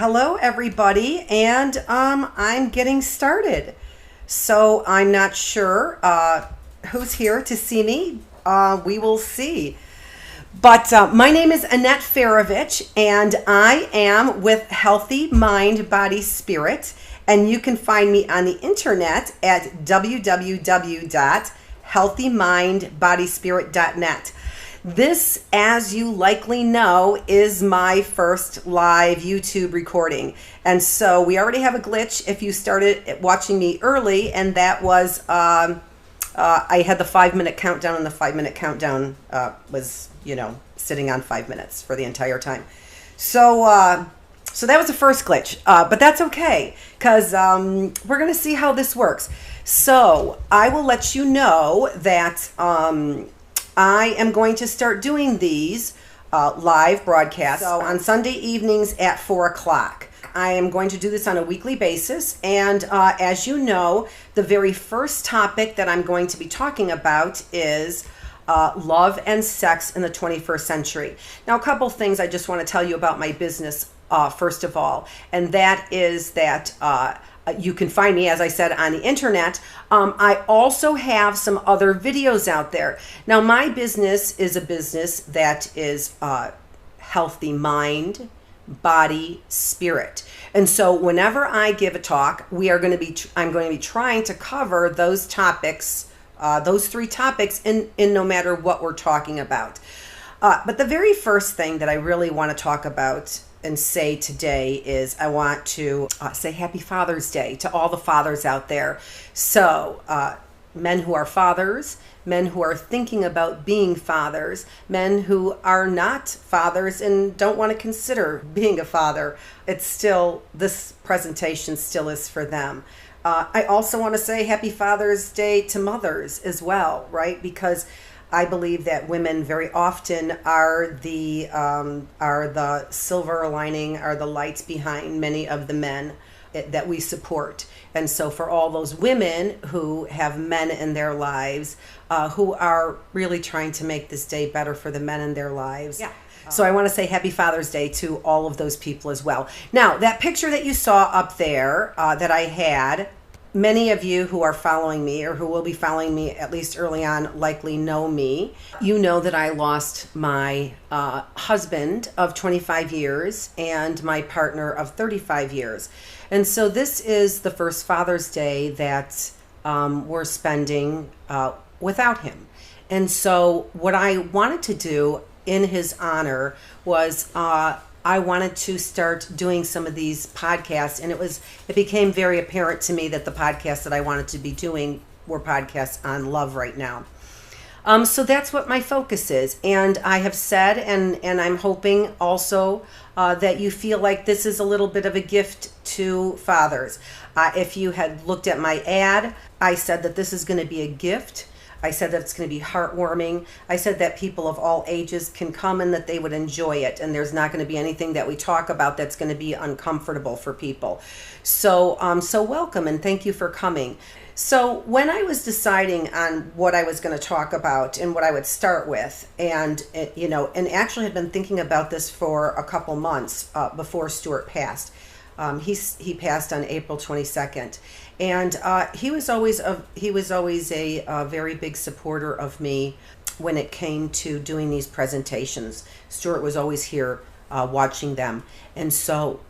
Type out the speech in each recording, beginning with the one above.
Hello, everybody, and I'm getting started. So I'm not sure who's here to see me. We will see. But my name is Annette Feravich, and I am with Healthy Mind, Body, Spirit. And you can find me on the internet at www.healthymindbodyspirit.net. This, as you likely know, is my first live YouTube recording. And so we already have a glitch if you started watching me early, and that was I had the 5-minute countdown, and the 5-minute countdown was, sitting on 5 minutes for the entire time. So that was the first glitch, but that's okay, because we're going to see how this works. So I will let you know that I am going to start doing these live broadcasts on Sunday evenings at 4 o'clock. I am going to do this on a weekly basis, and as you know, the very first topic that I'm going to be talking about is love and sex in the 21st century. Now, a couple things I just want to tell you about my business first of all, and that is that you can find me, as I said, on the internet. I also have some other videos out there. Now, my business is a business that is healthy mind, body, spirit. And so whenever I give a talk, I'm going to be trying to cover those topics, those three topics in no matter what we're talking about. But the very first thing that I really want to talk about and say today is I want to say Happy Father's Day to all the fathers out there. So men who are fathers, men who are thinking about being fathers, men who are not fathers and don't want to consider being a father, this presentation still is for them. I also want to say Happy Father's Day to mothers as well, right? Because I believe that women very often are the silver lining, are the lights behind many of the men that we support. And so for all those women who have men in their lives, who are really trying to make this day better for the men in their lives. Yeah. So I want to say Happy Father's Day to all of those people as well. Now, that picture that you saw up there that I had, many of you who are following me or who will be following me at least early on likely know me. You know that I lost my husband of 25 years and my partner of 35 years. And so this is the first Father's Day that we're spending without him. And so what I wanted to do in his honor was I wanted to start doing some of these podcasts, and it became very apparent to me that the podcasts that I wanted to be doing were podcasts on love right now. So that's what my focus is, and I have said, and I'm hoping also that you feel like this is a little bit of a gift to fathers. If you had looked at my ad, I said that this is going to be a gift. I said that it's going to be heartwarming. I said that people of all ages can come and that they would enjoy it. And there's not going to be anything that we talk about that's going to be uncomfortable for people. So welcome and thank you for coming. So when I was deciding on what I was going to talk about and what I would start with, and actually had been thinking about this for a couple months before Stuart passed. He passed on April 22nd, and he was always a very big supporter of me when it came to doing these presentations. Stuart was always here watching them, and so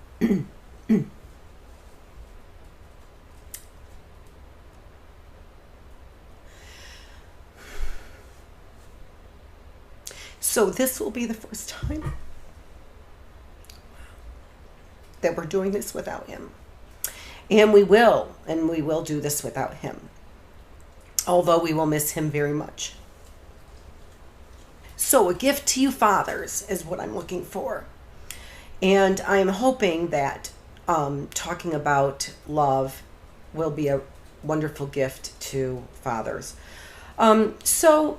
so this will be the first time that we're doing this without him. And we will do this without him. Although we will miss him very much. So a gift to you fathers is what I'm looking for. And I'm hoping that talking about love will be a wonderful gift to fathers. So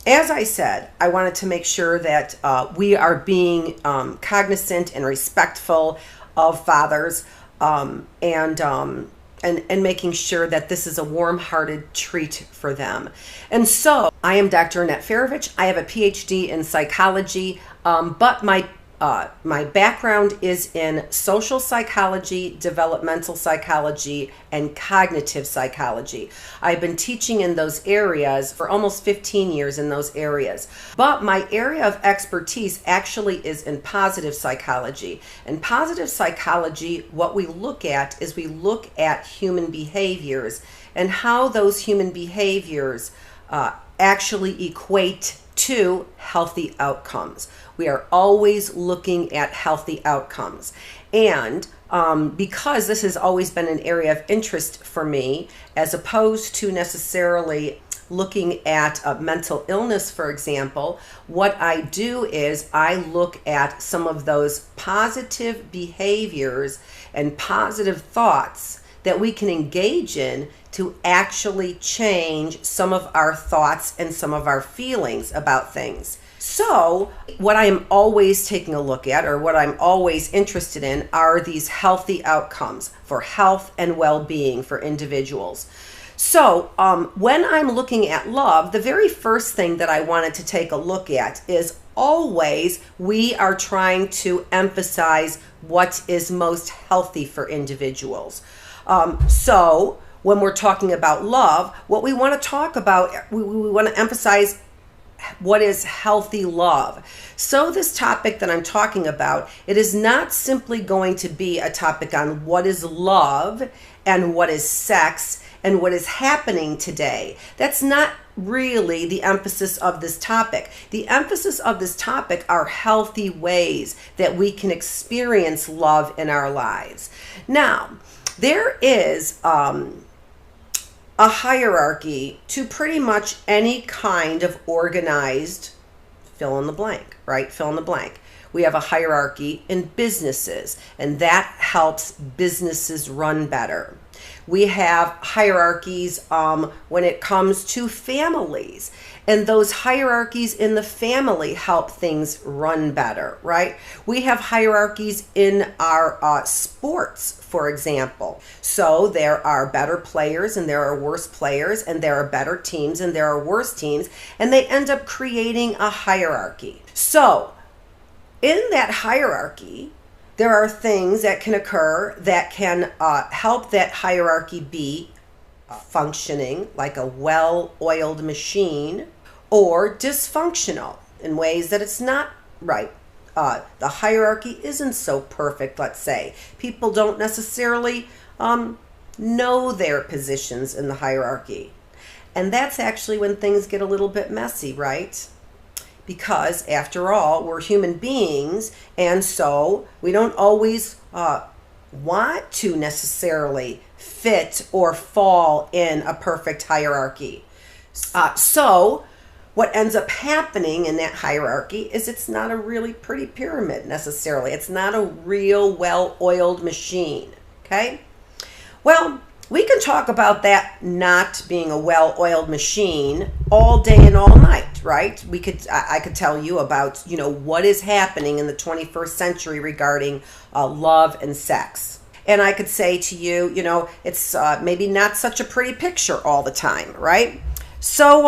as I said, I wanted to make sure that we are being cognizant and respectful of fathers, and making sure that this is a warm-hearted treat for them. And so I am Dr. Annette Feravich. I have a PhD in psychology, but my My background is in social psychology, developmental psychology, and cognitive psychology. I've been teaching in those areas for almost 15 years in those areas. But my area of expertise actually is in positive psychology. And positive psychology, what we look at is we look at human behaviors and how those human behaviors actually equate to healthy outcomes. We are always looking at healthy outcomes. And because this has always been an area of interest for me, as opposed to necessarily looking at mental illness, for example, what I do is I look at some of those positive behaviors and positive thoughts that we can engage in to actually change some of our thoughts and some of our feelings about things. So what I'm always taking a look at, or what I'm always interested in, are these healthy outcomes for health and well-being for individuals. So when I'm looking at love, the very first thing that I wanted to take a look at is always we are trying to emphasize what is most healthy for individuals. So when we're talking about love, what we want to talk about, we want to emphasize what is healthy love. So this topic that I'm talking about, it is not simply going to be a topic on what is love and what is sex and what is happening today. That's not really the emphasis of this topic. The emphasis of this topic are healthy ways that we can experience love in our lives. Now, there is a hierarchy to pretty much any kind of organized fill in the blank, right? Fill in the blank. We have a hierarchy in businesses, and that helps businesses run better. We have hierarchies when it comes to families, and those hierarchies in the family help things run better, right? We have hierarchies in our sports, for example. So there are better players and there are worse players, and there are better teams and there are worse teams, and they end up creating a hierarchy. So in that hierarchy, there are things that can occur that can help that hierarchy be functioning like a well-oiled machine, or dysfunctional in ways that it's not right. The hierarchy isn't so perfect, let's say. People don't necessarily know their positions in the hierarchy. And that's actually when things get a little bit messy, right? Because after all, we're human beings, and so we don't always want to necessarily fit or fall in a perfect hierarchy. So what ends up happening in that hierarchy is it's not a really pretty pyramid necessarily. It's not a real well-oiled machine, okay? Well, we can talk about that not being a well-oiled machine all day and all night, right? I could tell you about, what is happening in the 21st century regarding love and sex. And I could say to you, it's maybe not such a pretty picture all the time, right? So,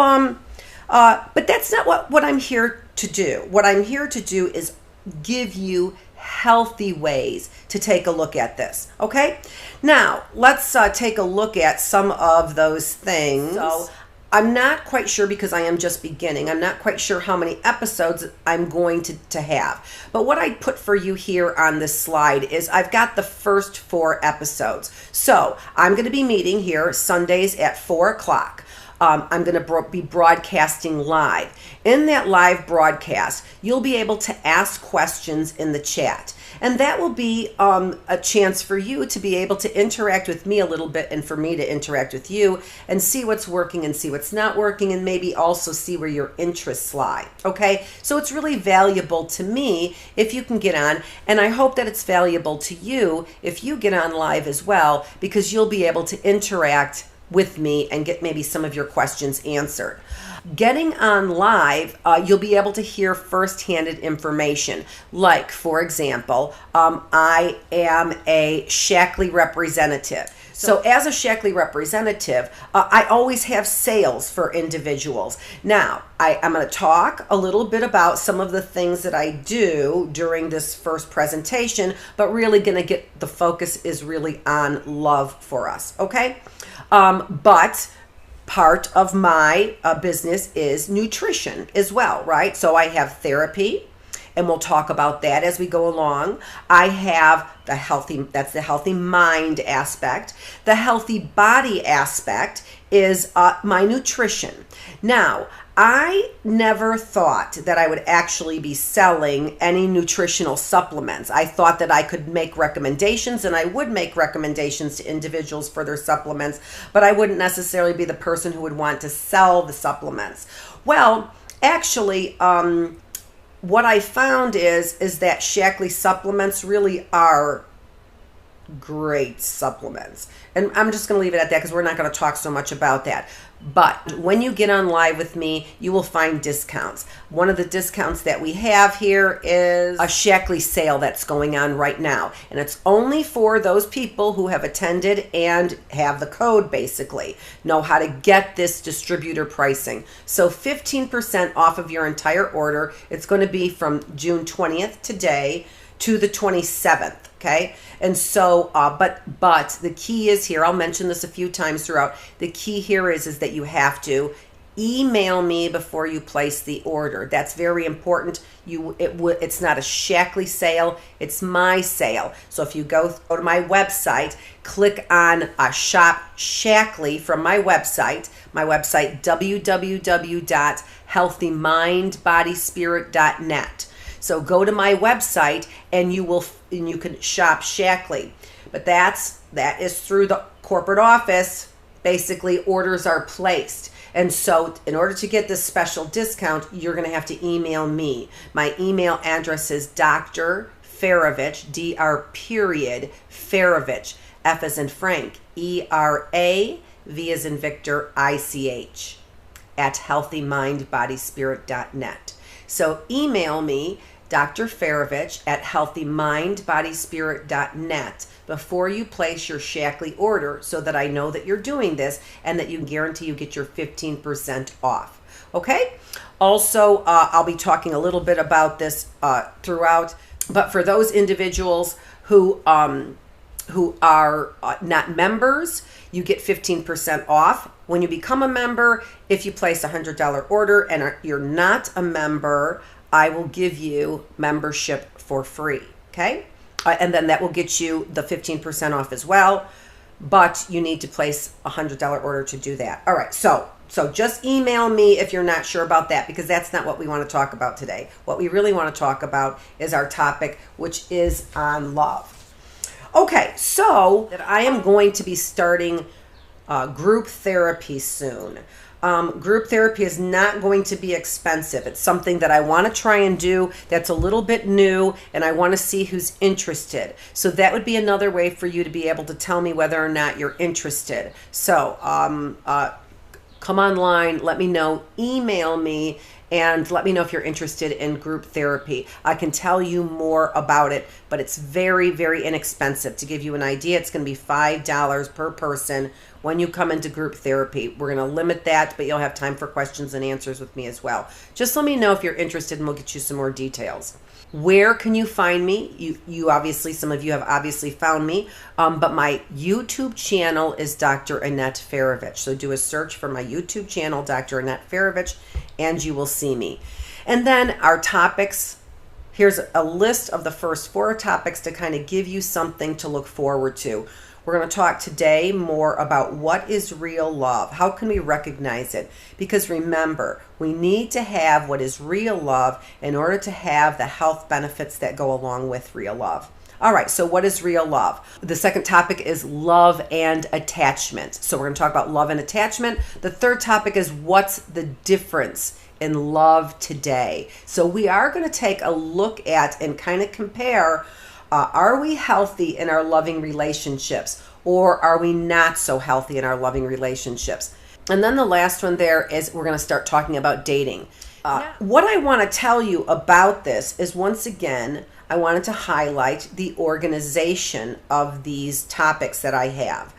but that's not what I'm here to do. What I'm here to do is give you healthy ways to take a look at this, okay? Now, let's take a look at some of those things. So, I'm not quite sure, because I am just beginning. I'm not quite sure how many episodes I'm going to have. But what I put for you here on this slide is I've got the first 4 episodes. So I'm going to be meeting here Sundays at 4 o'clock. I'm going to be broadcasting live. In that live broadcast, you'll be able to ask questions in the chat. And that will be a chance for you to be able to interact with me a little bit, and for me to interact with you and see what's working and see what's not working, and maybe also see where your interests lie. Okay? So it's really valuable to me if you can get on, and I hope that it's valuable to you if you get on live as well, because you'll be able to interact with me and get maybe some of your questions answered. Getting on live, you'll be able to hear first-handed information. Like, for example, I am a Shackley representative. So as a Shaklee representative, I always have sales for individuals. Now, I'm going to talk a little bit about some of the things that I do during this first presentation, but really going to get the focus is really on love for us, okay? But part of my business is nutrition as well, right? So I have therapy, and we'll talk about that as we go along. I have that's the healthy mind aspect. The healthy body aspect is my nutrition. Now, I never thought that I would actually be selling any nutritional supplements. I thought that I could make recommendations, and I would make recommendations to individuals for their supplements, but I wouldn't necessarily be the person who would want to sell the supplements. Well, actually, what I found is that Shaklee supplements really are great supplements. And I'm just going to leave it at that because we're not going to talk so much about that. But when you get on live with me, you will find discounts. One of the discounts that we have here is a Shaklee sale that's going on right now. And it's only for those people who have attended and have the code, basically, know how to get this distributor pricing. So 15% off of your entire order. It's going to be from June 20th today to the 27th. Okay. And so, but the key is here, I'll mention this a few times throughout. The key here is that you have to email me before you place the order. That's very important. It's not a Shaklee sale, it's my sale. So if you go to my website, click on Shop Shaklee from my website www.healthymindbodyspirit.net. So go to my website and you can shop Shaklee. But that is through the corporate office. Basically, orders are placed. And so in order to get this special discount, you're going to have to email me. My email address is Dr. Feravich, Feravich, F as in Frank, ERA, V as in Victor, ICH, at healthymindbodyspirit.net. So email me, Dr. Feravich, at healthymindbodyspirit.net before you place your Shaklee order so that I know that you're doing this and that you can guarantee you get your 15% off. Okay? Also, I'll be talking a little bit about this throughout, but for those individuals who are not members, you get 15% off. When you become a member, if you place a $100 order and you're not a member, I will give you membership for free, okay? And then that will get you the 15% off as well, but you need to place a $100 order to do that. All right, so just email me if you're not sure about that, because that's not what we want to talk about today. What we really want to talk about is our topic, which is on love. Okay, so that I am going to be starting group therapy soon. Group therapy is not going to be expensive. It's something that I want to try and do that's a little bit new, and I want to see who's interested. So that would be another way for you to be able to tell me whether or not you're interested. So come online, let me know, email me, and let me know if you're interested in group therapy. I can tell you more about it, but it's very, very inexpensive. To give you an idea, it's going to be $5 per person when you come into group therapy. We're going to limit that, but you'll have time for questions and answers with me as well. Just let me know if you're interested, and we'll get you some more details. Where can you find me? You obviously, some of you have obviously found me, but my YouTube channel is Dr. Annette Feravich. So do a search for my YouTube channel, Dr. Annette Feravich, and you will see me. And then our topics, here's a list of the first 4 topics to kind of give you something to look forward to. We're going to talk today more about what is real love. How can we recognize it? Because remember, we need to have what is real love in order to have the health benefits that go along with real love. All right, so what is real love? The second topic is love and attachment. So we're going to talk about love and attachment. The third topic is what's the difference in love today. So we are going to take a look at and kind of compare, are we healthy in our loving relationships, or are we not so healthy in our loving relationships? And then the last one there is we're going to start talking about dating. What I want to tell you about this is, once again, I wanted to highlight the organization of these topics that I have.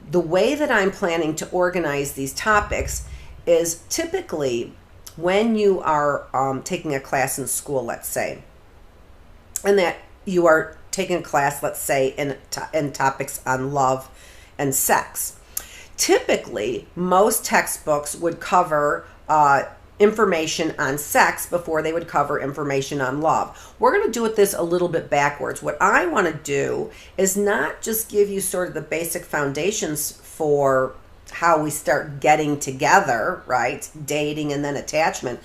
The way that I'm planning to organize these topics is typically when you are taking a class in school, let's say, and that you are taking a class, let's say, in topics on love and sex. Typically, most textbooks would cover information on sex before they would cover information on love. We're going to do this a little bit backwards. What I want to do is not just give you sort of the basic foundations for how we start getting together, right? Dating and then attachment.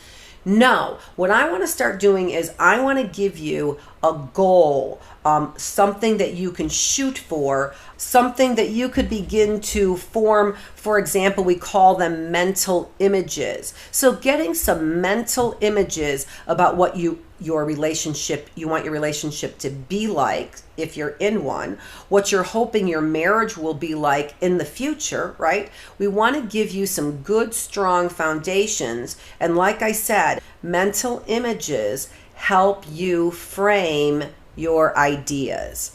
No, what I want to start doing is I want to give you a goal, something that you can shoot for, something that you could begin to form. For example, we call them mental images. So getting some mental images about what you want your relationship to be like if you're in one, what you're hoping your marriage will be like in the future, right? We want to give you some good, strong foundations. And like I said, mental images help you frame your ideas.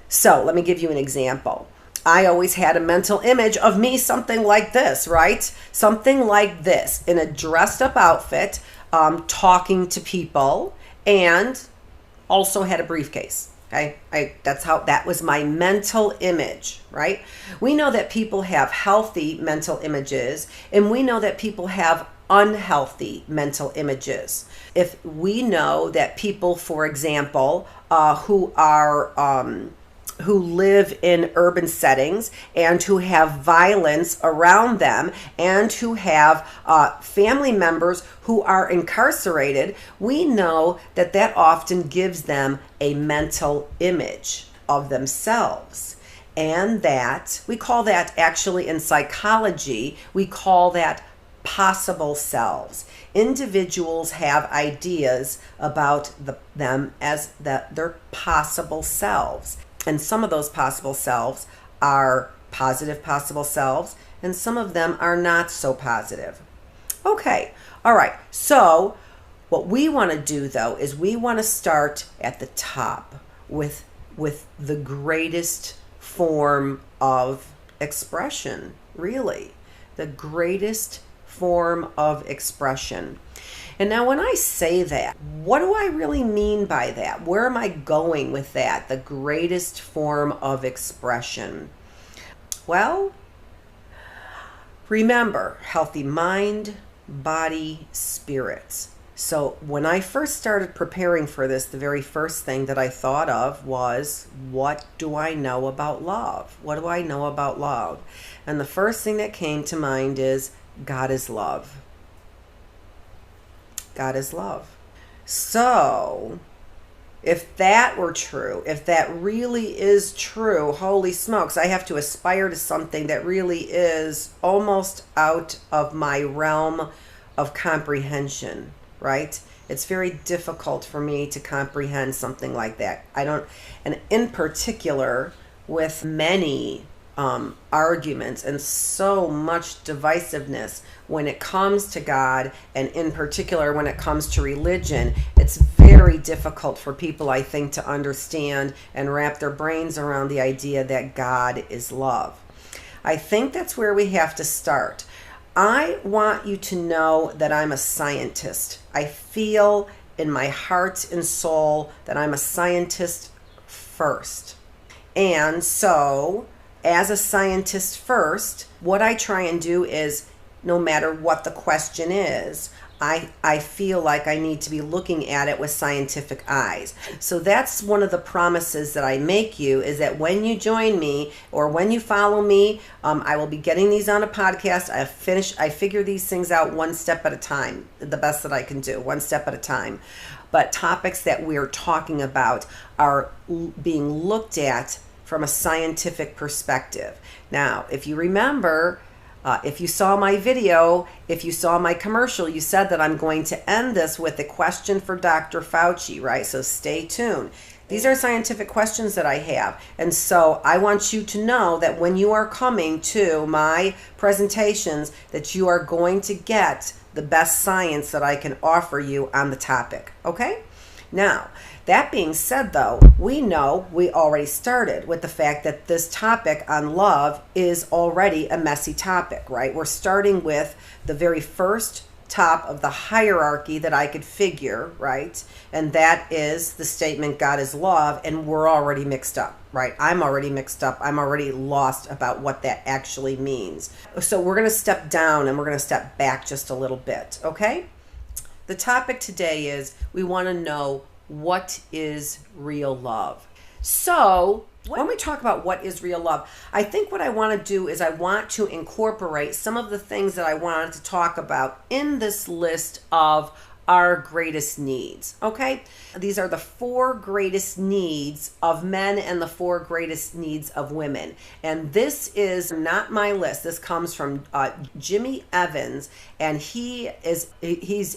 So let me give you an example. I always had a mental image of me something like this, right? Something like this, in a dressed up outfit, talking to people, and also had a briefcase. Okay, that was my mental image, right? We know that people have healthy mental images, and we know that people have unhealthy mental images. If we know that people, for example, who live in urban settings and who have violence around them and who have family members who are incarcerated, we know that that often gives them a mental image of themselves. And that, we call that, actually in psychology, we call that possible selves. Individuals have ideas about them as their possible selves. And some of those possible selves are positive possible selves, and some of them are not so positive. Okay, all right. So what we want to do, though, is we want to start at the top with the greatest form of expression, really. The greatest form of expression. And now when I say that, what do I really mean by that? Where am I going with that? The greatest form of expression. Well, remember, healthy mind, body, spirit. So when I first started preparing for this, the very first thing that I thought of was, what do I know about love? What do I know about love? And the first thing that came to mind is God is love. God is love. So, if that were true, if that really is true, holy smokes, I have to aspire to something that really is almost out of my realm of comprehension, right? It's very difficult for me to comprehend something like that. And in particular, with many arguments and so much divisiveness when it comes to God, and in particular when it comes to religion, it's very difficult for people, I think, to understand and wrap their brains around the idea that God is love. I think that's where we have to start. I want you to know that I'm a scientist. I feel in my heart and soul that I'm a scientist first. And so, as a scientist first, what I try and do is, no matter what the question is, I feel like I need to be looking at it with scientific eyes. So that's one of the promises that I make you, is that when you join me or when you follow me, I will be getting these on a podcast. I figure these things out one step at a time, the best that I can do, one step at a time. But topics that we're talking about are being looked at from a scientific perspective. Now, if you remember, if you saw my video, if you saw my commercial, you said that I'm going to end this with a question for Dr. Fauci, right? So stay tuned. These are scientific questions that I have. And so I want you to know that when you are coming to my presentations, that you are going to get the best science that I can offer you on the topic. Okay? Now, That being said, though, we know we already started with the fact that this topic on love is already a messy topic, right? We're starting with the very first top of the hierarchy that I could figure, right? And that is the statement, God is love, and we're already mixed up, right? I'm already mixed up. I'm already lost about what that actually means. So we're going to step down and we're going to step back just a little bit, okay? The topic today is we want to know, what is real love? So when we talk about what is real love, I think what I want to do is I want to incorporate some of the things that I wanted to talk about in this list of our greatest needs, okay? These are the 4 greatest needs of men and the 4 greatest needs of women. And this is not my list. This comes from Jimmy Evans, and he's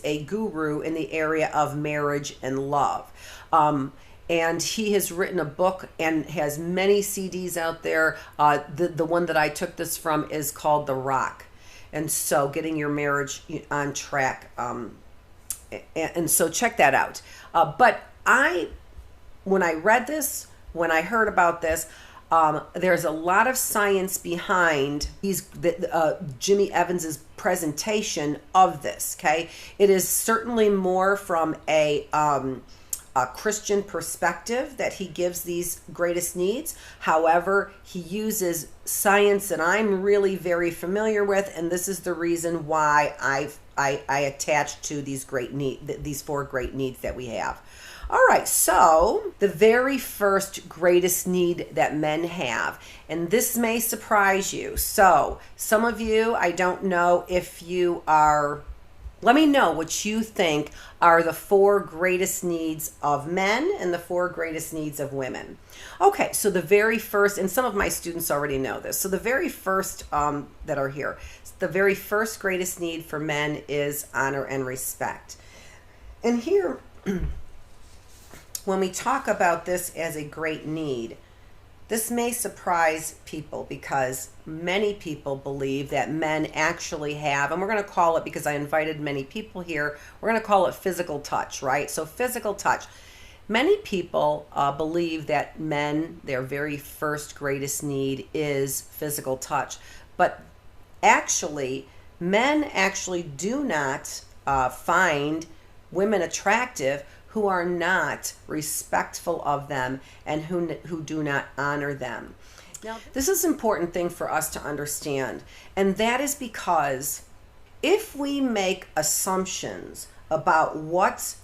a guru in the area of marriage and love. And he has written a book and has many CDs out there. The one that I took this from is called The Rock. And so getting your marriage on track. And so check that out. But when I read this, when I heard about this, there's a lot of science behind Jimmy Evans's presentation of this. Okay, it is certainly more from a Christian perspective that he gives these greatest needs. However, he uses science that I'm really very familiar with, and this is the reason why I attach to these 4 great needs that we have. All right, so the very first greatest need that men have, and this may surprise you. So some of you, I don't know if you are, let me know what you think are the 4 greatest needs of men and the 4 greatest needs of women. Okay, so the very first, and some of my students already know this, so the very first that are here, the very first greatest need for men is honor and respect. And here, when we talk about this as a great need, this may surprise people because many people believe that men actually have, and we're going to call it, because I invited many people here, we're going to call it physical touch, right? So physical touch. Many people believe that men, their very first greatest need is physical touch. But actually, men actually do not find women attractive who are not respectful of them and who do not honor them. Now, this is an important thing for us to understand, and that is because if we make assumptions about what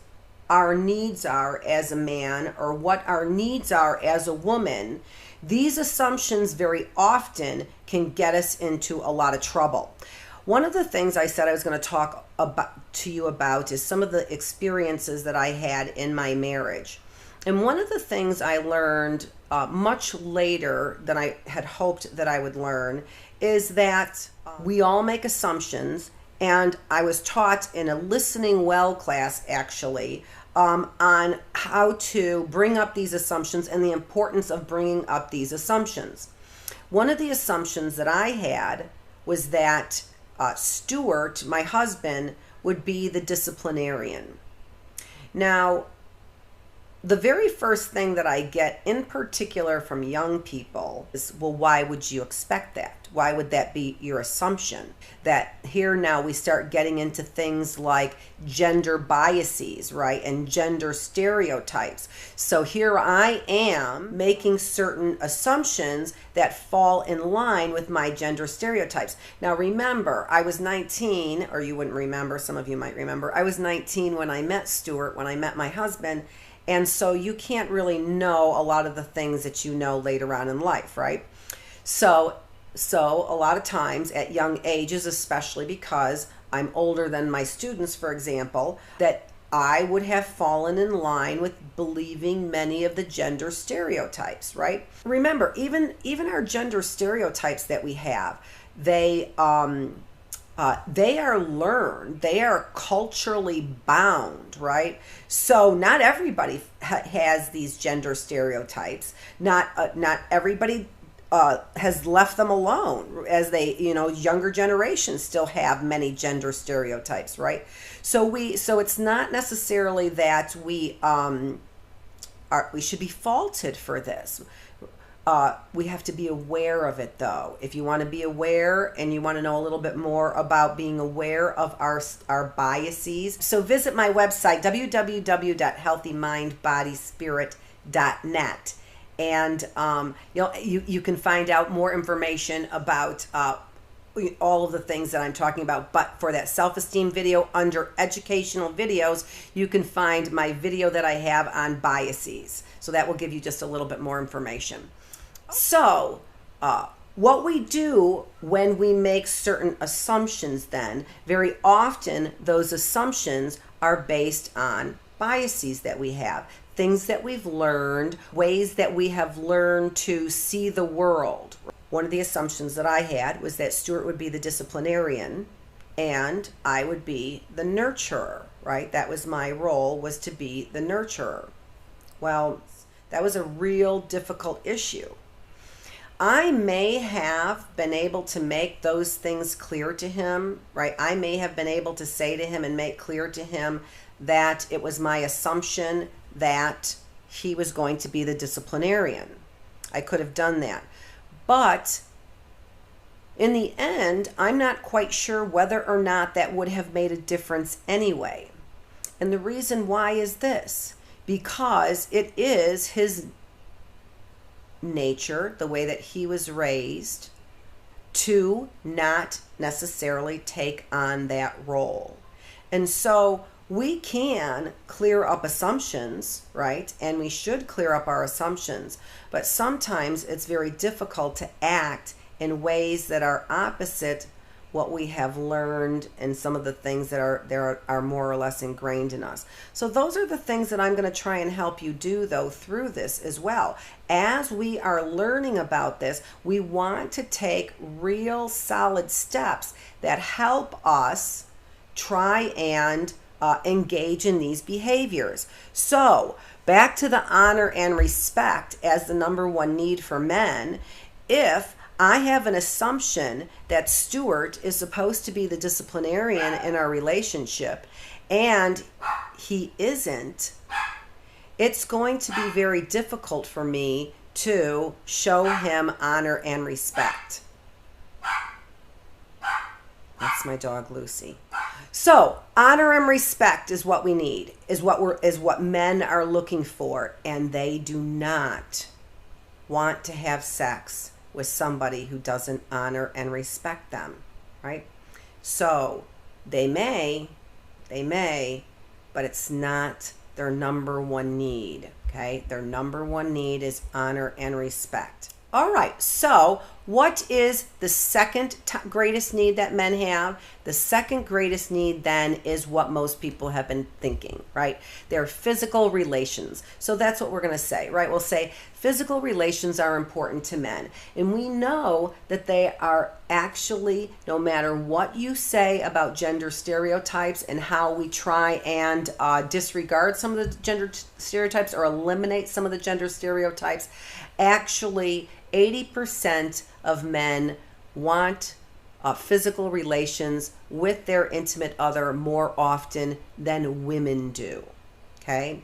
our needs are as a man or what our needs are as a woman, these assumptions very often can get us into a lot of trouble. One of the things I said I was going to talk to you about is some of the experiences that I had in my marriage. And one of the things I learned much later than I had hoped that I would learn is that we all make assumptions. And I was taught in a listening well class, actually, on how to bring up these assumptions and the importance of bringing up these assumptions. One of the assumptions that I had was that Stuart, my husband, would be the disciplinarian. Now, the very first thing that I get in particular from young people is, well, why would you expect that? Why would that be your assumption? That here now we start getting into things like gender biases, right? And gender stereotypes. So here I am making certain assumptions that fall in line with my gender stereotypes. Now remember, I was 19, or you wouldn't remember, some of you might remember, I was 19 when I met Stuart, when I met my husband. And so you can't really know a lot of the things that you know later on in life, right? So a lot of times at young ages, especially because I'm older than my students, for example, that I would have fallen in line with believing many of the gender stereotypes, right? Remember, even our gender stereotypes that we have, they are learned, they are culturally bound, right? So not everybody has these gender stereotypes. Not everybody has left them alone, as they, younger generations still have many gender stereotypes, right? So it's not necessarily that we we should be faulted for this. We have to be aware of it, though. If you want to be aware and you want to know a little bit more about being aware of our biases, so visit my website, www.healthymindbodyspirit.net. And you can find out more information about all of the things that I'm talking about. But for that self-esteem video, under educational videos, you can find my video that I have on biases. So that will give you just a little bit more information. So what we do when we make certain assumptions, then very often those assumptions are based on biases that we have, things that we've learned, ways that we have learned to see the world. One of the assumptions that I had was that Stuart would be the disciplinarian and I would be the nurturer, right? That was my role, was to be the nurturer. Well, that was a real difficult issue. I may have been able to make those things clear to him, right? I may have been able to say to him and make clear to him that it was my assumption that he was going to be the disciplinarian. I could have done that. But in the end, I'm not quite sure whether or not that would have made a difference anyway. And the reason why is this: because it is his nature, the way that he was raised, to not necessarily take on that role. And so we can clear up assumptions, right? And we should clear up our assumptions. But sometimes it's very difficult to act in ways that are opposite what we have learned and some of the things that are more or less ingrained in us. So those are the things that I'm going to try and help you do, though, through this as well. As we are learning about this, we want to take real solid steps that help us try and engage in these behaviors. So back to the honor and respect as the number one need for men. If I have an assumption that Stuart is supposed to be the disciplinarian in our relationship and he isn't, it's going to be very difficult for me to show him honor and respect. That's my dog Lucy. So honor and respect is what we need, is what men are looking for, and they do not want to have sex with somebody who doesn't honor and respect them, right? So they may, but it's not their number one need, okay? Their number one need is honor and respect. All right, so what is the second greatest need that men have? The second greatest need then is what most people have been thinking, right? They're physical relations. So that's what we're going to say, right? We'll say physical relations are important to men. And we know that they are actually, no matter what you say about gender stereotypes and how we try and disregard some of the gender stereotypes or eliminate some of the gender stereotypes, actually 80% of men want physical relations with their intimate other more often than women do, okay?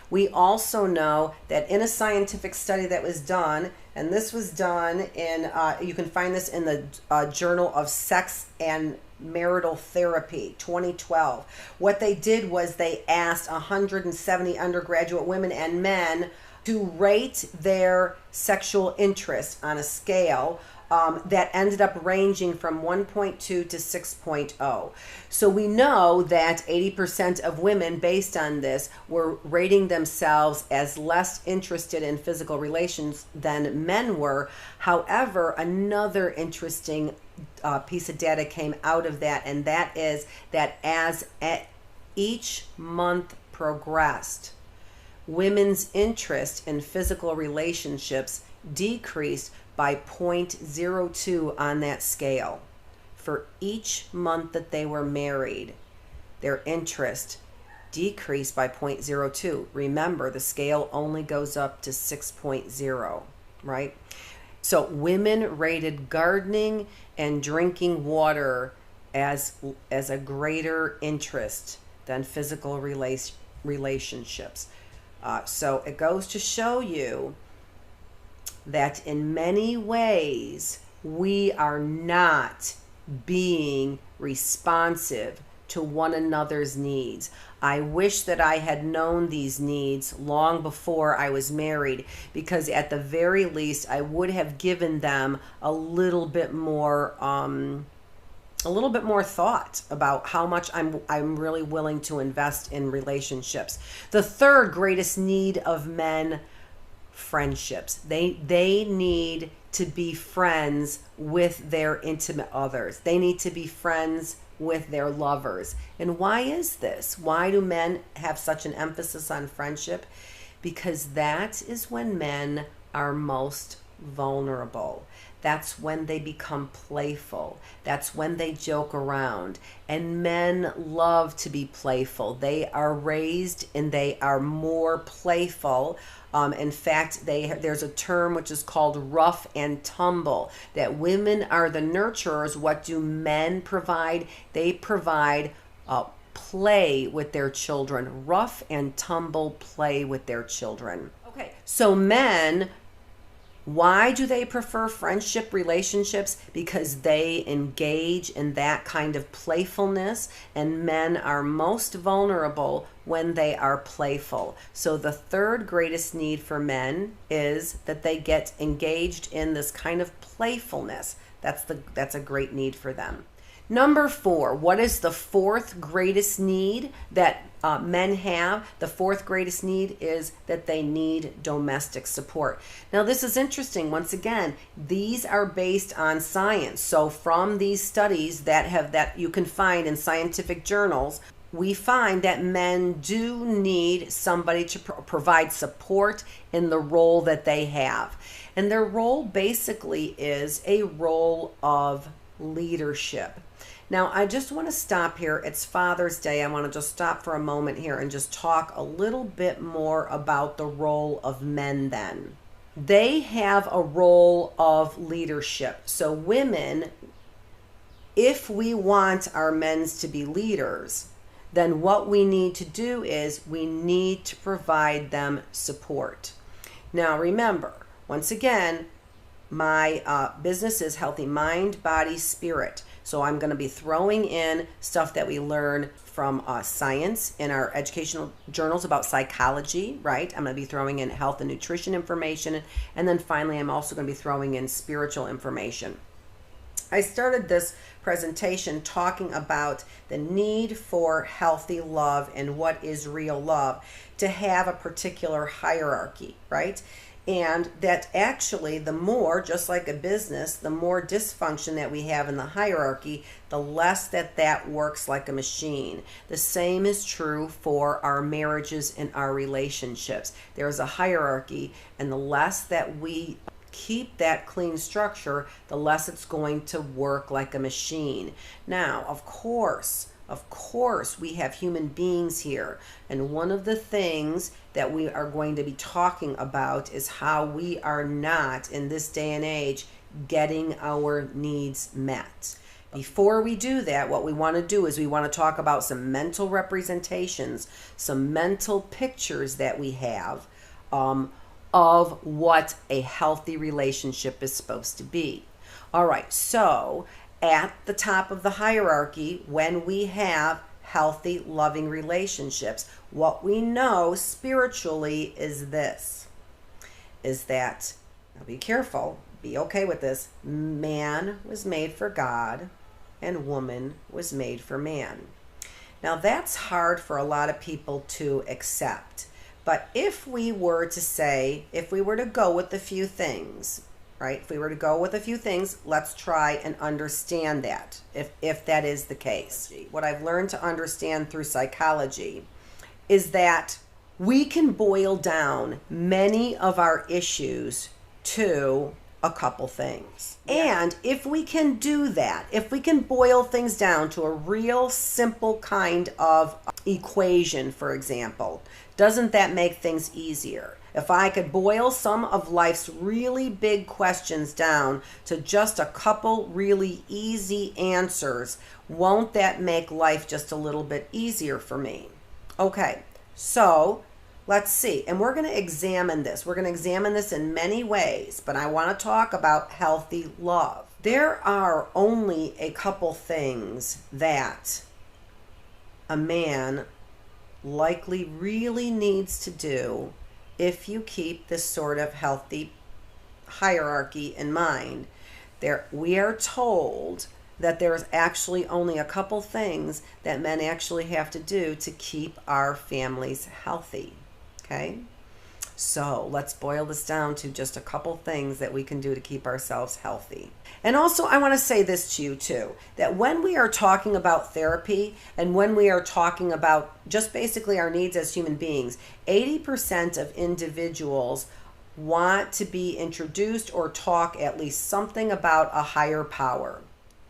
We also know that in a scientific study that was done, and this was done in, you can find this in the Journal of Sex and Marital Therapy, 2012. What they did was they asked 170 undergraduate women and men to rate their sexual interest on a scale that ended up ranging from 1.2 to 6.0. So we know that 80% of women, based on this, were rating themselves as less interested in physical relations than men were. However, another interesting piece of data came out of that, and that is that as each month progressed, women's interest in physical relationships decreased by 0.02 on that scale. For each month that they were married, their interest decreased by 0.02. Remember, the scale only goes up to 6.0, right? So women rated gardening and drinking water as a greater interest than physical relationships. So it goes to show you that in many ways we are not being responsive to one another's needs. I wish that I had known these needs long before I was married, because at the very least I would have given them a little bit more thought about how much I'm really willing to invest in relationships. The third greatest need of men: friendships. They need to be friends with their intimate others. They need to be friends with their lovers. And why is this? Why do men have such an emphasis on friendship? Because that is when men are most vulnerable. That's when they become playful. That's when they joke around. And men love to be playful. They are raised and they are more playful. In fact, there's a term which is called rough and tumble, that women are the nurturers. What do men provide? They provide play with their children, rough and tumble play with their children. Okay, so men, why do they prefer friendship relationships? Because they engage in that kind of playfulness, and men are most vulnerable when they are playful. So the third greatest need for men is that they get engaged in this kind of playfulness. That's a great need for them. Number 4, what is the fourth greatest need that men have? The fourth greatest need is that they need domestic support. Now, this is interesting. Once again, these are based on science. So from these studies that you can find in scientific journals, we find that men do need somebody to provide support in the role that they have. And their role basically is a role of leadership. Now, I just want to stop here. It's Father's Day. I want to just stop for a moment here and just talk a little bit more about the role of men then. They have a role of leadership. So women, if we want our men to be leaders, then what we need to do is we need to provide them support. Now, remember, once again, my business is Healthy Mind, Body, Spirit. So I'm going to be throwing in stuff that we learn from science in our educational journals about psychology, right? I'm going to be throwing in health and nutrition information. And then finally, I'm also going to be throwing in spiritual information. I started this presentation talking about the need for healthy love and what is real love, to have a particular hierarchy, right? And that actually, the more, just like a business, the more dysfunction that we have in the hierarchy, the less that works like a machine. The same is true for our marriages and our relationships. There's a hierarchy, and the less that we keep that clean structure, the less it's going to work like a machine. Now, of course, we have human beings here. And one of the things that we are going to be talking about is how we are not, in this day and age, getting our needs met. Before we do that, what we want to do is we want to talk about some mental representations, some mental pictures that we have of what a healthy relationship is supposed to be. All right, so at the top of the hierarchy, when we have healthy, loving relationships, what we know spiritually is this, is that, now be careful, be okay with this, man was made for God and woman was made for man. Now that's hard for a lot of people to accept. But if we were to say, if we were to go with a few things, right? If we were to go with a few things, let's try and understand that, if that is the case. What I've learned to understand through psychology is that we can boil down many of our issues to a couple things. Yeah. And if we can do that, if we can boil things down to a real simple kind of equation, for example, doesn't that make things easier? If I could boil some of life's really big questions down to just a couple really easy answers, won't that make life just a little bit easier for me? Okay, so let's see. And we're going to examine this. We're going to examine this in many ways, but I want to talk about healthy love. There are only a couple things that a man likely really needs to do if you keep this sort of healthy hierarchy in mind. We are told that there's actually only a couple things that men actually have to do to keep our families healthy. Okay? So let's boil this down to just a couple things that we can do to keep ourselves healthy. And also, I want to say this to you too, that when we are talking about therapy and when we are talking about just basically our needs as human beings, 80% of individuals want to be introduced or talk at least something about a higher power.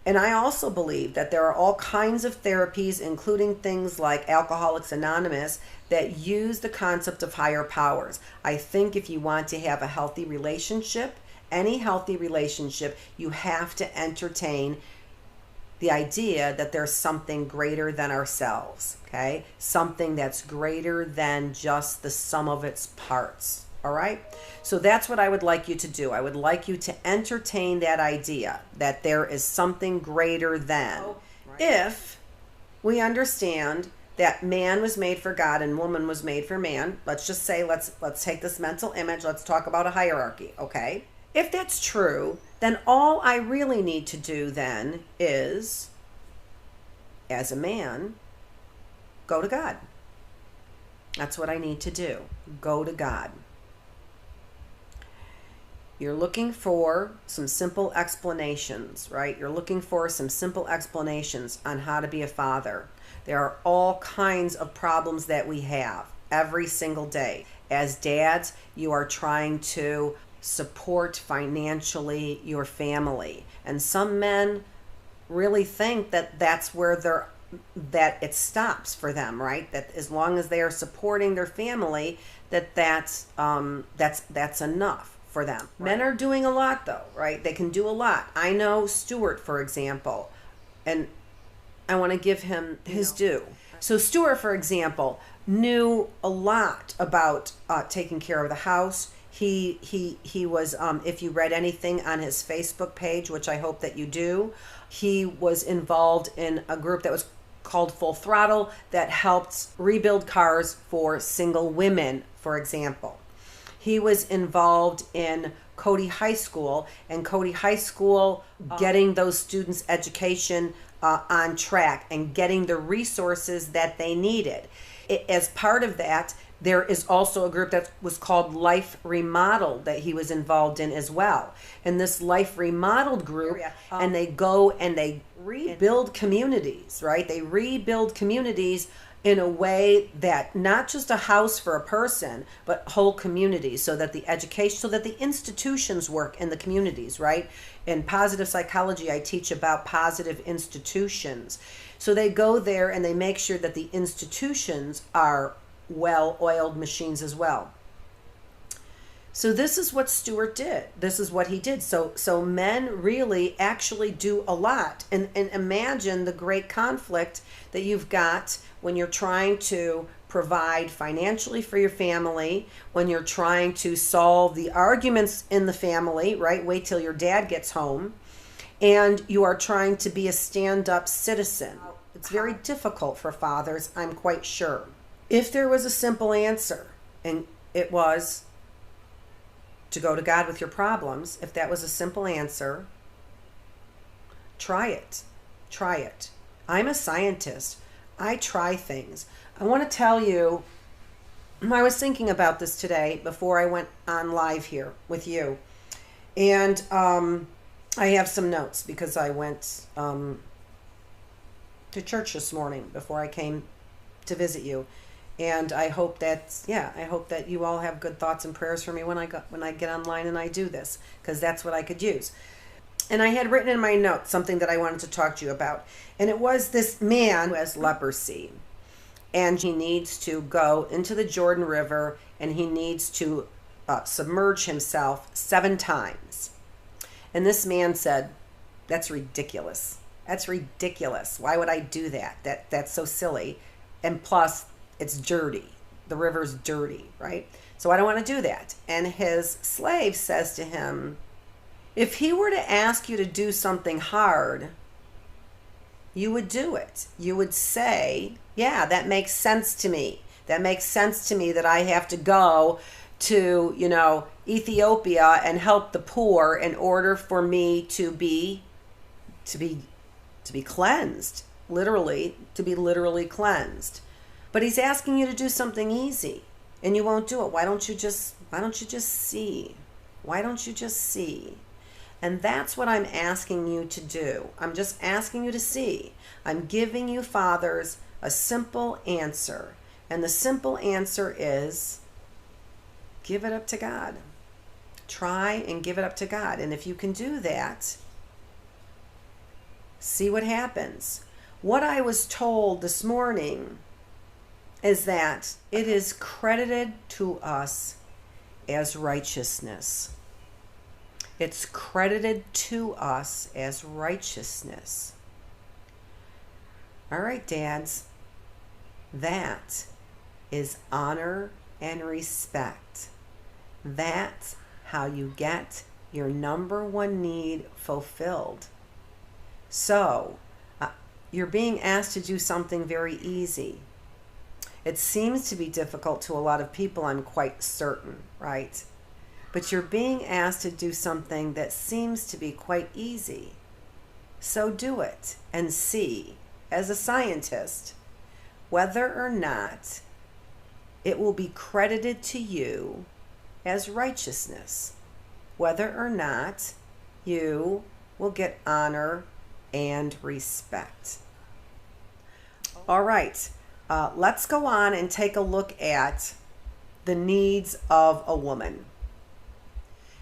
And I also believe that there are all kinds of therapies, including things like Alcoholics Anonymous, that use the concept of higher powers. I think if you want to have a healthy relationship, any healthy relationship, you have to entertain the idea that there's something greater than ourselves, okay? Something that's greater than just the sum of its parts. All right. So that's what I would like you to do. I would like you to entertain that idea that there is something greater than. If we understand that man was made for God and woman was made for man, let's just say, let's take this mental image. Let's talk about a hierarchy. Okay. If that's true, then all I really need to do then is, as a man, go to God. That's what I need to do. Go to God. You're looking for some simple explanations, right? You're looking for some simple explanations on how to be a father. There are all kinds of problems that we have every single day. As dads, you are trying to support financially your family. And some men really think that that's where that it stops for them, right? That as long as they are supporting their family, that's enough for them. Right. Men are doing a lot though, right? They can do a lot. I know Stuart, for example, and I want to give him his due. So Stuart, for example, knew a lot about taking care of the house. He was, if you read anything on his Facebook page, which I hope that you do, he was involved in a group that was called Full Throttle that helped rebuild cars for single women, for example. He was involved in Cody High School, and Cody High School getting those students' education on track and getting the resources that they needed. As part of that, there is also a group that was called Life Remodeled that he was involved in as well. And this Life Remodeled group, and they go and they rebuild communities, right? They rebuild communities in a way that not just a house for a person, but whole communities, so that the education, so that the institutions work in the communities, right? In positive psychology, I teach about positive institutions. So they go there and they make sure that the institutions are well-oiled machines as well. So this is what Stuart did. This is what he did. So men really actually do a lot. And imagine the great conflict that you've got when you're trying to provide financially for your family, when you're trying to solve the arguments in the family, right? Wait till your dad gets home. And you are trying to be a stand-up citizen. It's very difficult for fathers, I'm quite sure. If there was a simple answer, and it was to go to God with your problems, if that was a simple answer, try it. Try it. I'm a scientist. I try things. I want to tell you, I was thinking about this today before I went on live here with you. And I have some notes because I went to church this morning before I came to visit you. And I hope that you all have good thoughts and prayers for me when I get online and I do this, because that's what I could use. And I had written in my notes something that I wanted to talk to you about. And it was this man who has leprosy. And he needs to go into the Jordan River and he needs to submerge himself 7 times. And this man said, "That's ridiculous. That's ridiculous. Why would I do that? That's so silly. And plus, it's dirty." the river's dirty, right? So I don't want to do that. And his slave says to him, if he were to ask you to do something hard, you would do it. You would say, yeah, that makes sense to me. That makes sense to me that I have to go to, Ethiopia and help the poor in order for me to be cleansed, literally, to be literally cleansed. But he's asking you to do something easy and you won't do it. Why don't you just see? Why don't you just see? And that's what I'm asking you to do. I'm just asking you to see. I'm giving you, fathers, a simple answer. And the simple answer is give it up to God. Try and give it up to God. And if you can do that, see what happens. What I was told this morning is that it is credited to us as righteousness. It's credited to us as righteousness. All right, dads, that is honor and respect. That's how you get your number one need fulfilled. So, you're being asked to do something very easy. It seems to be difficult to a lot of people, I'm quite certain, right? But you're being asked to do something that seems to be quite easy. So do it and see, as a scientist, whether or not it will be credited to you as righteousness, whether or not you will get honor and respect. All right, let's go on and take a look at the needs of a woman.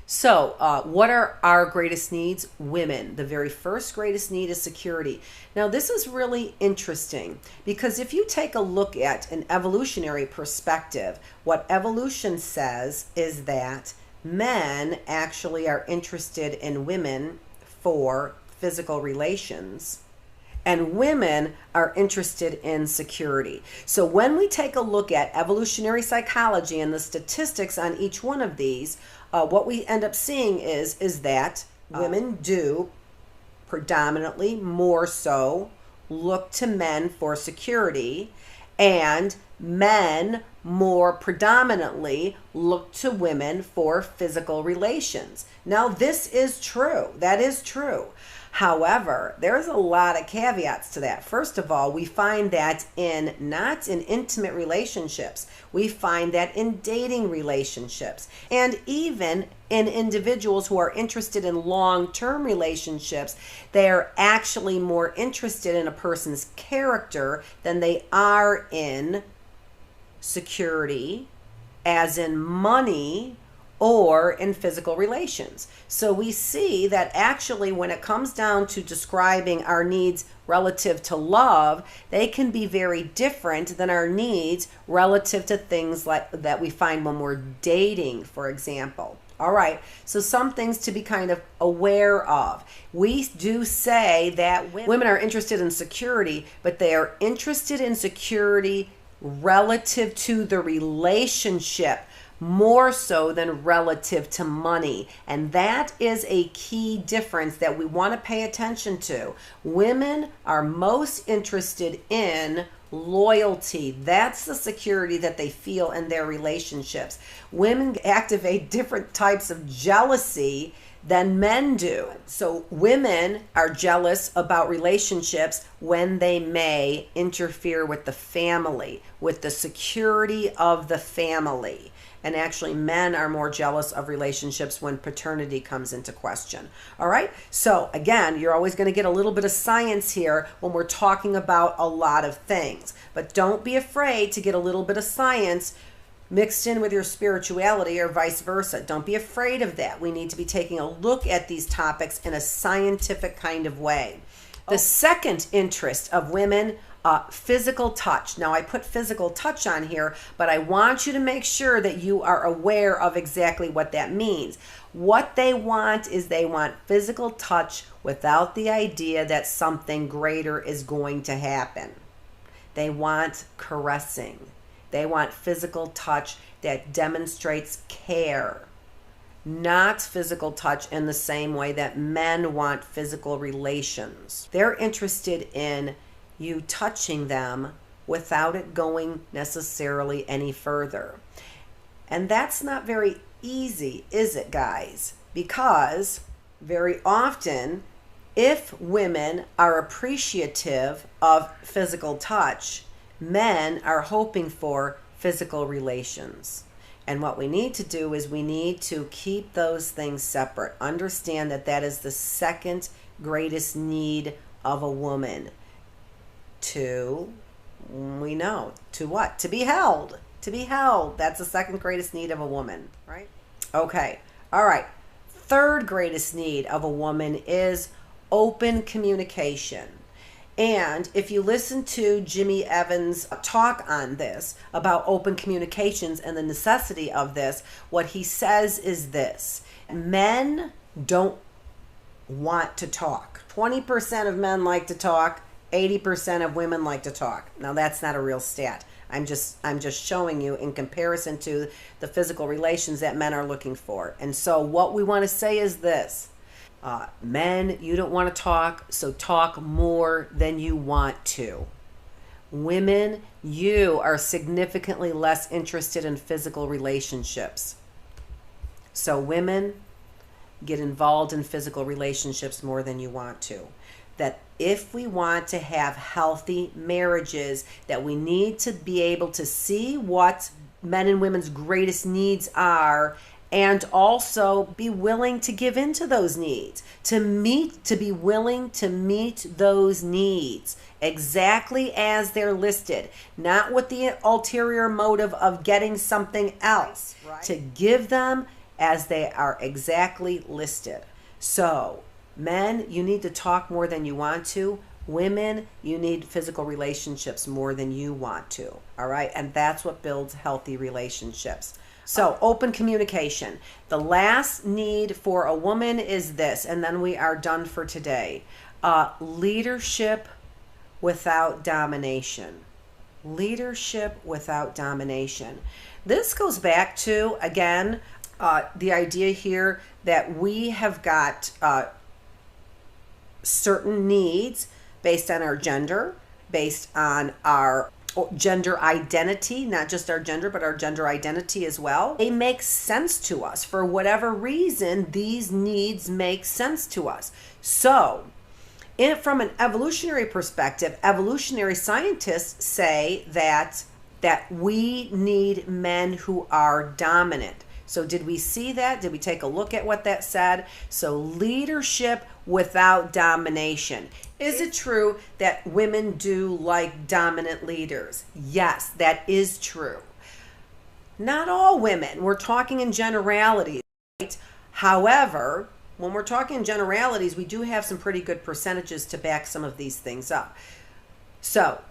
So, what are our greatest needs? Women. The very first greatest need is security. Now, this is really interesting because if you take a look at an evolutionary perspective, what evolution says is that men actually are interested in women for physical relations, and women are interested in security. So when we take a look at evolutionary psychology and the statistics on each one of these, what we end up seeing is that women do predominantly more so look to men for security, and men more predominantly look to women for physical relations. Now, this is true. That is true. However, there's a lot of caveats to that. First of all, we find that not in intimate relationships, we find that in dating relationships, and even in individuals who are interested in long-term relationships, they are actually more interested in a person's character than they are in security, as in money, or in physical relations. So we see that actually when it comes down to describing our needs relative to love, they can be very different than our needs relative to things like that we find when we're dating, for example. All right, so some things to be kind of aware of. We do say that women are interested in security, but they are interested in security relative to the relationship, more so than relative to money. And that is a key difference that we want to pay attention to. Women are most interested in loyalty. That's the security that they feel in their relationships. Women activate different types of jealousy than men do. So women are jealous about relationships when they may interfere with the family, with the security of the family. And actually, men are more jealous of relationships when paternity comes into question. All right? So again, you're always going to get a little bit of science here when we're talking about a lot of things. But don't be afraid to get a little bit of science mixed in with your spirituality or vice versa. Don't be afraid of that. We need to be taking a look at these topics in a scientific kind of way. The second interest of women, physical touch. Now, I put physical touch on here, but I want you to make sure that you are aware of exactly what that means. What they want is they want physical touch without the idea that something greater is going to happen. They want caressing. They want physical touch that demonstrates care, not physical touch in the same way that men want physical relations. They're interested in you touching them without it going necessarily any further. And that's not very easy, is it, guys? Because very often, if women are appreciative of physical touch, men are hoping for physical relations. And what we need to do is we need to keep those things separate. Understand that that is the second greatest need of a woman. We know. To what? To be held. To be held. That's the second greatest need of a woman, right? Okay. All right. Third greatest need of a woman is open communication. And if you listen to Jimmy Evans' talk on this about open communications and the necessity of this, what he says is this: men don't want to talk. 20% of men like to talk, 80% of women like to talk. Now that's not a real stat. I'm just showing you in comparison to the physical relations that men are looking for. And so what we want to say is this: men, you don't want to talk, so talk more than you want to. Women, you are significantly less interested in physical relationships. So women, get involved in physical relationships more than you want to. That if we want to have healthy marriages, that we need to be able to see what men and women's greatest needs are, and also be willing to give into those needs, to be willing to meet those needs exactly as they're listed, not with the ulterior motive of getting something else, right? To give them as they are exactly listed. So, men, you need to talk more than you want to. Women, you need physical relationships more than you want to, all right? And that's what builds healthy relationships. So, open communication. The last need for a woman is this, and then we are done for today. Leadership without domination. Leadership without domination. This goes back to, again, the idea here that we have got certain needs based on our gender, based on our gender identity, not just our gender, but our gender identity as well. They make sense to us. For whatever reason, these needs make sense to us. So, from an evolutionary perspective, evolutionary scientists say that we need men who are dominant. So did we see that? Did we take a look at what that said? So leadership without domination. Is it true that women do like dominant leaders? Yes, that is true. Not all women. We're talking in generalities, right? However, when we're talking in generalities, we do have some pretty good percentages to back some of these things up. So,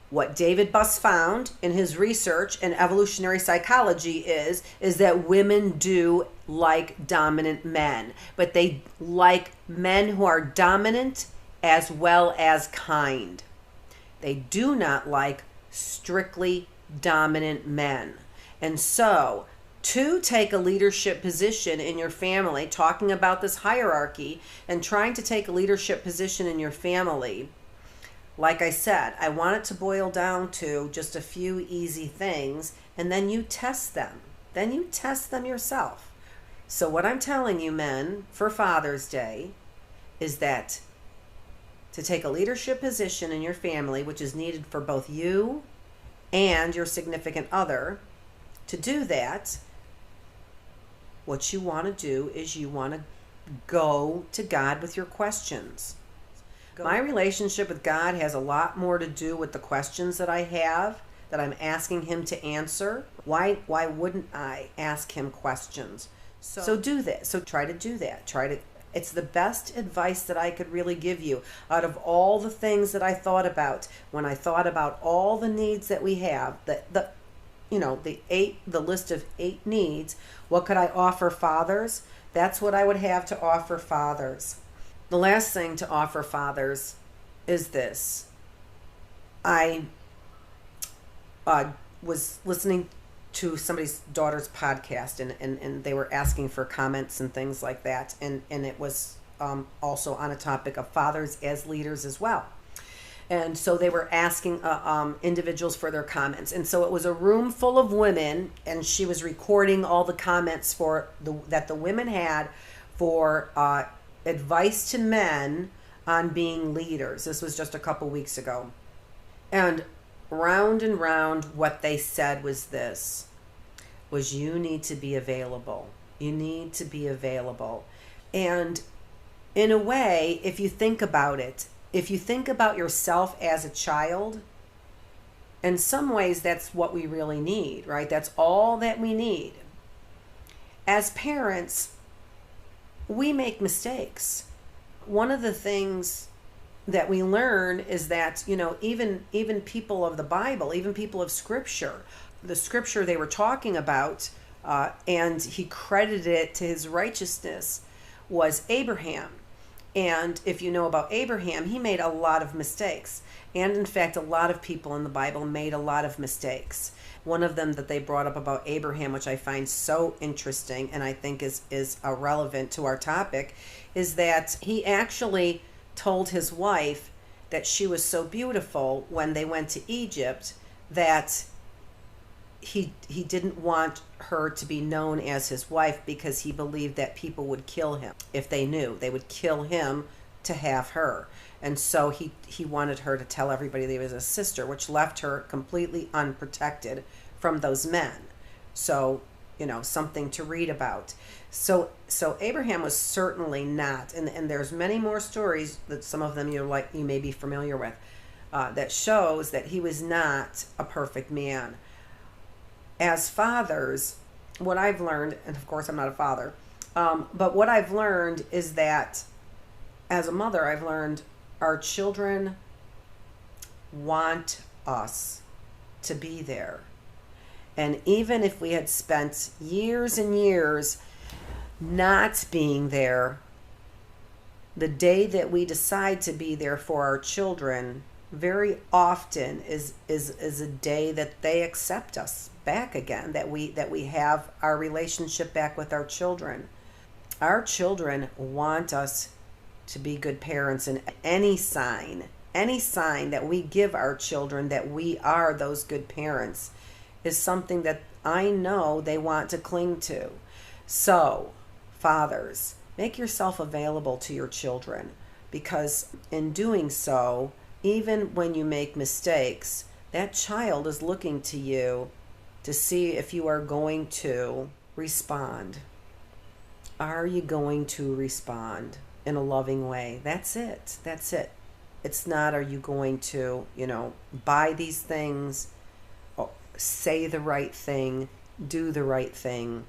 what David Buss found in his research in evolutionary psychology is that women do like dominant men, but they like men who are dominant as well as kind. They do not like strictly dominant men. And so, to take a leadership position in your family, talking about this hierarchy and trying to take a leadership position in your family, like I said, I want it to boil down to just a few easy things, and then you test them. Then you test them yourself. So what I'm telling you, men, for Father's Day, is that to take a leadership position in your family, which is needed for both you and your significant other, to do that, what you want to do is you want to go to God with your questions. My relationship with God has a lot more to do with the questions that I have, that I'm asking Him to answer. Why wouldn't I ask Him questions? So do that. So try to do that. It's the best advice that I could really give you out of all the things that I thought about when I thought about all the needs that we have. The list of 8 needs. What could I offer fathers? That's what I would have to offer fathers. The last thing to offer fathers is this. I was listening to somebody's daughter's podcast, and they were asking for comments and things like that. And it was also on a topic of fathers as leaders as well. And so they were asking individuals for their comments. And so it was a room full of women, and she was recording all the comments that the women had for advice to men on being leaders. This was just a couple weeks ago. And round, what they said was this, was you need to be available. You need to be available. And in a way, if you think about it, if you think about yourself as a child, in some ways that's what we really need, right? That's all that we need. As parents, we make mistakes. One of the things that we learn is that, even people of the Bible, even people of Scripture, the Scripture they were talking about, and he credited it to his righteousness, was Abraham. And if you know about Abraham, he made a lot of mistakes. And in fact, a lot of people in the Bible made a lot of mistakes. One of them that they brought up about Abraham, which I find so interesting and I think is relevant to our topic, is that he actually told his wife that she was so beautiful when they went to Egypt that he didn't want her to be known as his wife because he believed that people would kill him. If they knew, they would kill him to have her. And so he wanted her to tell everybody that he was a sister, which left her completely unprotected from those men. So, something to read about. So Abraham was certainly not, and there's many more stories that some of them you may be familiar with, that shows that he was not a perfect man. As fathers, what I've learned, and of course I'm not a father, but what I've learned is that as a mother, I've learned our children want us to be there. And even if we had spent years and years not being there, the day that we decide to be there for our children very often is a day that they accept us back again, that we have our relationship back with our children. Our children want us to be good parents, and any sign that we give our children that we are those good parents is something that I know they want to cling to. So, fathers, make yourself available to your children, because in doing so, even when you make mistakes, that child is looking to you to see if you are going to respond. Are you going to respond in a loving way? That's it. It's not, are you going to, buy these things, say the right thing, do the right thing,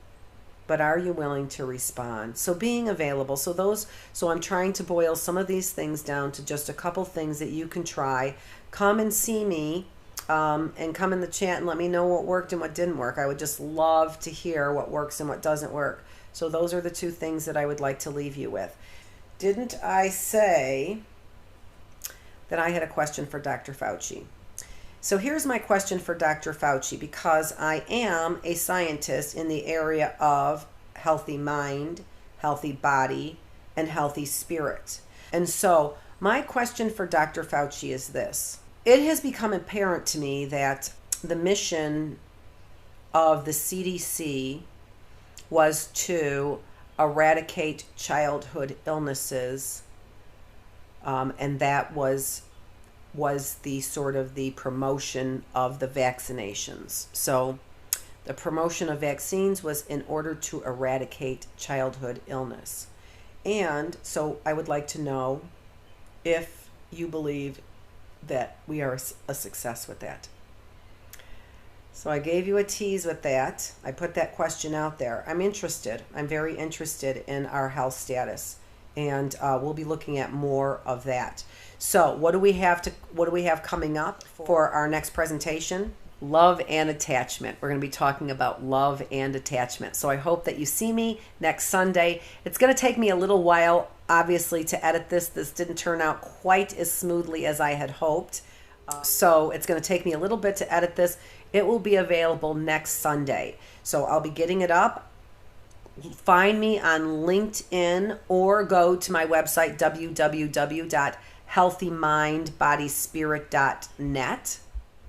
but are you willing to respond? So being available. So I'm trying to boil some of these things down to just a couple things that you can try. Come and see me, and come in the chat and let me know what worked and what didn't work. I would just love to hear what works and what doesn't work. So those are the two things that I would like to leave you with. Didn't I say that I had a question for Dr. Fauci? So here's my question for Dr. Fauci, because I am a scientist in the area of healthy mind, healthy body, and healthy spirit. And so my question for Dr. Fauci is this. It has become apparent to me that the mission of the CDC was to eradicate childhood illnesses, and that was the sort of the promotion of the vaccinations. So the promotion of vaccines was in order to eradicate childhood illness. And so I would like to know if you believe that we are a success with that. So I gave you a tease with that. I put that question out there. I'm interested. I'm very interested in our health status, and we'll be looking at more of that. So what do we have coming up for our next presentation? Love and attachment. We're going to be talking about love and attachment. So I hope that you see me next Sunday. It's going to take me a little while, obviously, to edit this. This didn't turn out quite as smoothly as I had hoped. So it's going to take me a little bit to edit this. It will be available next Sunday. So I'll be getting it up. Find me on LinkedIn or go to my website, www.healthymindbodyspirit.net.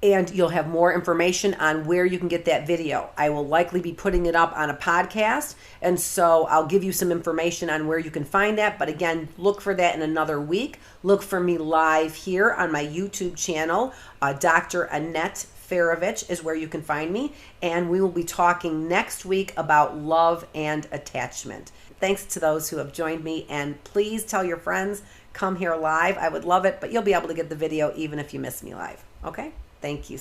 And you'll have more information on where you can get that video. I will likely be putting it up on a podcast, and so I'll give you some information on where you can find that. But again, look for that in another week. Look for me live here on my YouTube channel. Dr. Annette Feravich is where you can find me, and we will be talking next week about love and attachment. Thanks to those who have joined me, and please tell your friends, come here live. I would love it, but you'll be able to get the video even if you miss me live. Okay? Thank you.